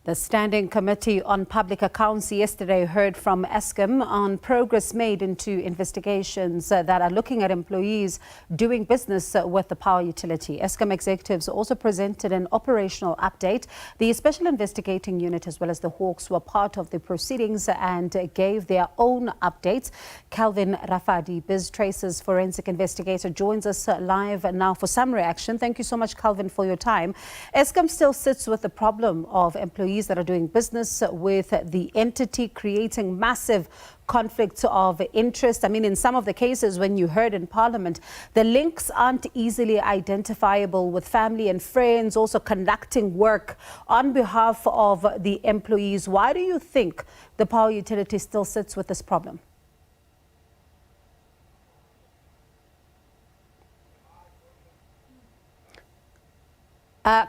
The Standing Committee on Public Accounts yesterday heard from Eskom on progress made into investigations that are looking at employees doing business with the power utility. Eskom executives also presented an operational update. The Special Investigating Unit as well as the Hawks were part of the proceedings and gave their own updates. Calvin Rafadi, BizTrace's forensic investigator, joins us live now for some reaction. Thank you so much, Calvin, for your time. Eskom still sits with the problem of employees that are doing business with the entity, creating massive conflicts of interest. I mean, in some of the cases when you heard in Parliament, the links aren't easily identifiable, with family and friends also conducting work on behalf of the employees. Why do you think the power utility still sits with this problem?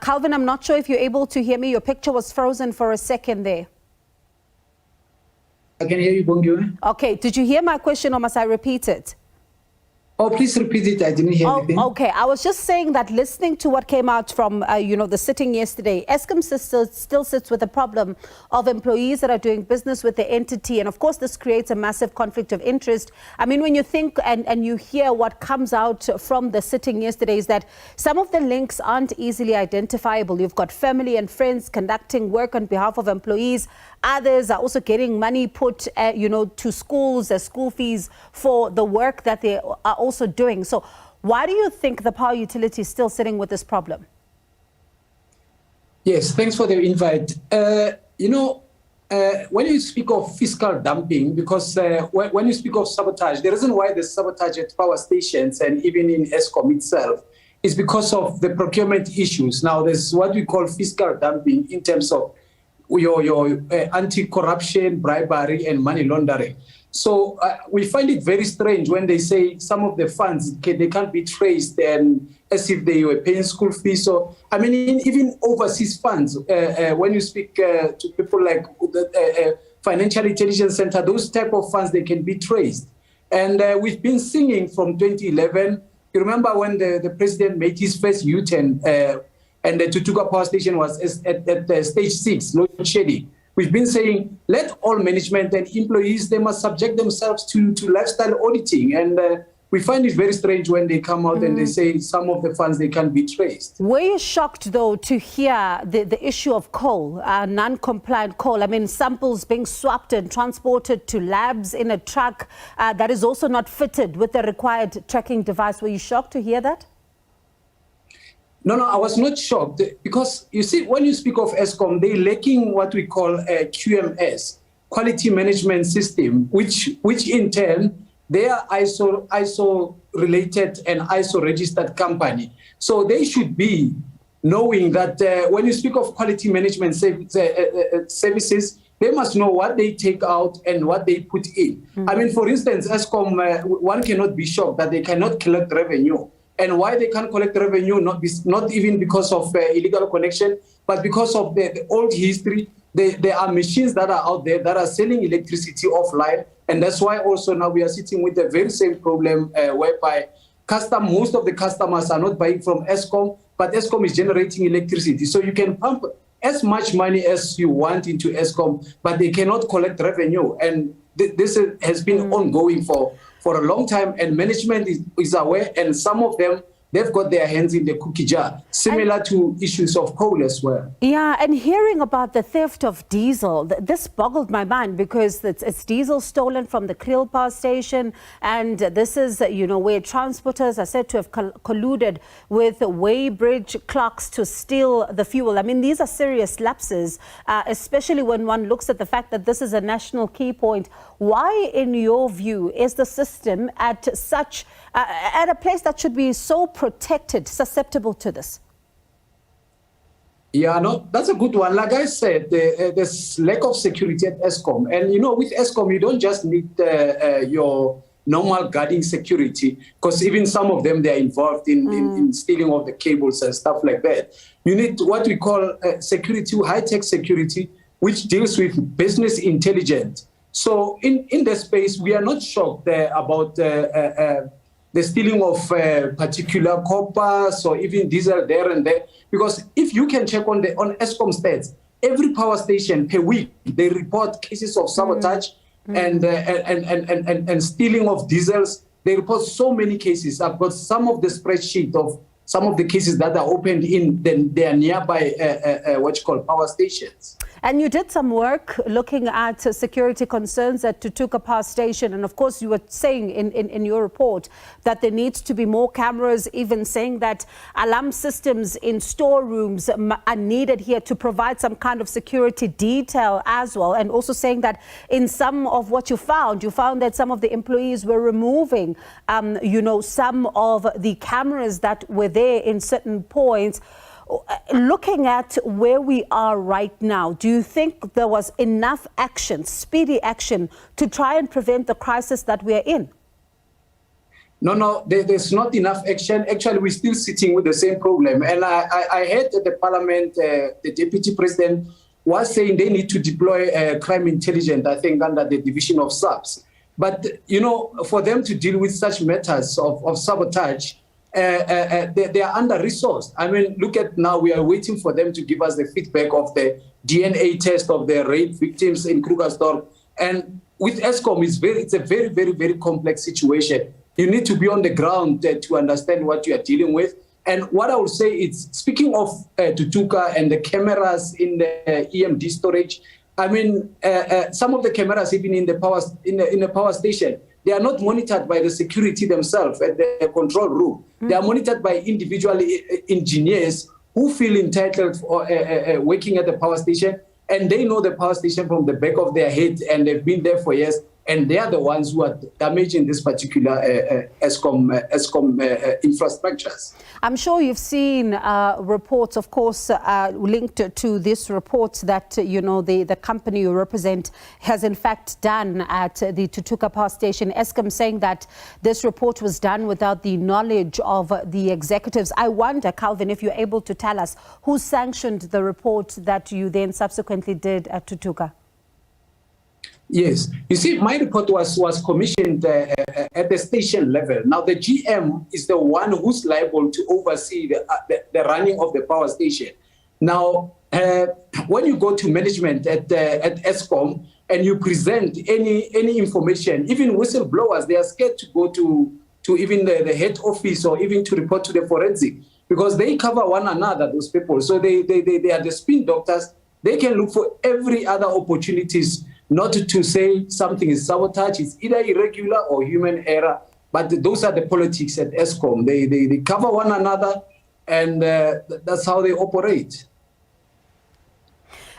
Calvin, I'm not sure if you're able to hear me. Your picture was frozen for a second there. I can hear you, Bongiwe. Okay, did you hear my question or must I repeat it? Oh, please repeat it. I didn't hear anything. Okay, I was just saying that listening to what came out from, the sitting yesterday, Eskom still sits with the problem of employees that are doing business with the entity. And of course, this creates a massive conflict of interest. I mean, when you think and you hear what comes out from the sitting yesterday is that some of the links aren't easily identifiable. You've got family and friends conducting work on behalf of employees. Others are also getting money put, to schools as school fees for the work that they are also doing. So why do you think the power utility is still sitting with this problem? Yes, thanks for the invite. When you speak of fiscal dumping, because when you speak of sabotage, the reason why there's sabotage at power stations and even in Eskom itself is because of the procurement issues. Now, there's what we call fiscal dumping in terms of your anti-corruption, bribery, and money laundering. So we find it very strange when they say some of the funds, they can't be traced and as if they were paying school fees. So, I mean, even overseas funds, when you speak to people like the Financial Intelligence Center, those type of funds, they can be traced. And we've been singing from 2011. You remember when the president made his first U-turn and the Tutuka power station was at stage 6, load shedding. We've been saying, let all management and employees, they must subject themselves to lifestyle auditing. And we find it very strange when they come out and they say some of the funds, they can't be traced. Were you shocked, though, to hear the issue of coal, non-compliant coal? I mean, samples being swapped and transported to labs in a truck that is also not fitted with the required tracking device. Were you shocked to hear that? No, I was not shocked because, you see, when you speak of Eskom, they're lacking what we call a QMS, quality management system, which in turn, they are ISO related and ISO registered company. So they should be knowing that when you speak of quality management services, they must know what they take out and what they put in. I mean, for instance, Eskom, one cannot be shocked that they cannot collect revenue. And why they can't collect revenue, not even because of illegal connection, but because of the old history. There are machines that are out there that are selling electricity offline. And that's why also now we are sitting with the very same problem whereby most of the customers are not buying from Eskom, but Eskom is generating electricity. So you can pump as much money as you want into Eskom, but they cannot collect revenue. And this has been ongoing for a long time, and management is aware, and some of them, they've got their hands in the cookie jar, similar to issues of coal as well. Yeah, and hearing about the theft of diesel, this boggled my mind because it's diesel stolen from the Kriel power station, and this is, where transporters are said to have colluded with weighbridge clocks to steal the fuel. I mean, these are serious lapses, especially when one looks at the fact that this is a national key point. Why, in your view, is the system at a place that should be so protected, susceptible to this? Yeah, no, that's a good one. Like I said, there's lack of security at Eskom. And, with Eskom, you don't just need your normal guarding security, because even some of them, they're involved in stealing of the cables and stuff like that. You need what we call security, high-tech security, which deals with business intelligence. So in the space, we are not shocked about the stealing of particular copper or even diesel there and there. Because if you can check on Eskom stats, every power station per week, they report cases of sabotage and stealing of diesels. They report so many cases. I've got some of the spreadsheet of some of the cases that are opened in their nearby power stations. And you did some work looking at security concerns at Tutuka Power Station. And of course, you were saying in your report that there needs to be more cameras, even saying that alarm systems in storerooms are needed here to provide some kind of security detail as well. And also saying that in some of what you found that some of the employees were removing, some of the cameras that were there in certain points. Looking at where we are right now, do you think there was enough action, speedy action, to try and prevent the crisis that we are in? No, there's not enough action. Actually, we're still sitting with the same problem. And I heard that the parliament, the deputy president was saying they need to deploy crime intelligence, I think, under the division of SAPS. But, for them to deal with such matters of sabotage, they are under-resourced. I mean, look at now, we are waiting for them to give us the feedback of the DNA test of the rape victims in Krugersdorp. And with Eskom, it's a very, very, very complex situation. You need to be on the ground to understand what you are dealing with. And what I would say is, speaking of Tutuka and the cameras in the EMD storage, I mean, some of the cameras even in the power station, they are not monitored by the security themselves at the control room. They are monitored by individual engineers who feel entitled for working at the power station, and they know the power station from the back of their head, and they've been there for years, and they are the ones who are damaging this particular Eskom infrastructures. I'm sure you've seen reports, of course, linked to this report that, the company you represent has in fact done at the Tutuka Power Station. Eskom saying that this report was done without the knowledge of the executives. I wonder, Calvin, if you're able to tell us who sanctioned the report that you then subsequently did at Tutuka? Yes. You see, my report was commissioned at the station level. Now, the GM is the one who's liable to oversee the running of the power station. Now, when you go to management at Eskom and you present any information, even whistleblowers, they are scared to go to even the head office or even to report to the forensic, because they cover one another, those people. So they are the spin doctors. They can look for every other opportunities not to say something is sabotage. It's either irregular or human error. But those are the politics at Eskom. They cover one another, and that's how they operate.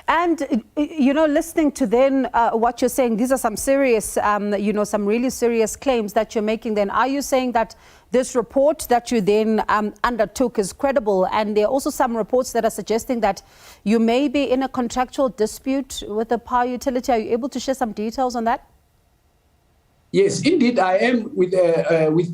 And, listening to then what you're saying, these are some serious, some really serious claims that you're making then. Are you saying that this report that you then undertook is credible? And there are also some reports that are suggesting that you may be in a contractual dispute with the power utility. Are you able to share some details on that? Yes, indeed, I am with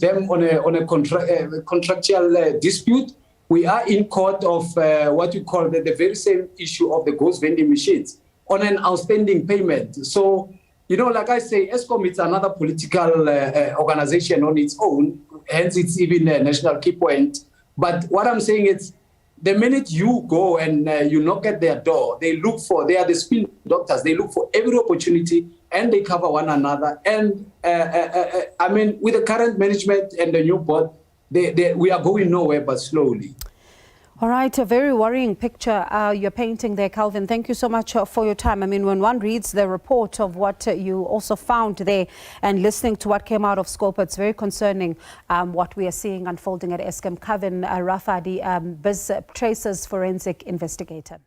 them on a contractual dispute. We are in court of what you call the very same issue of the ghost vending machines on an outstanding payment. So, like I say, Eskom is another political organization on its own, hence it's even a national key point. But what I'm saying is, the minute you go and you knock at their door, they are the spin doctors, they look for every opportunity and they cover one another. And I mean, with the current management and the new board, we are going nowhere but slowly. All right, a very worrying picture you're painting there, Calvin. Thank you so much for your time. I mean, when one reads the report of what you also found there and listening to what came out of Scopa, it's very concerning what we are seeing unfolding at Eskom. Calvin Rafadi, Biz Tracer's forensic investigator.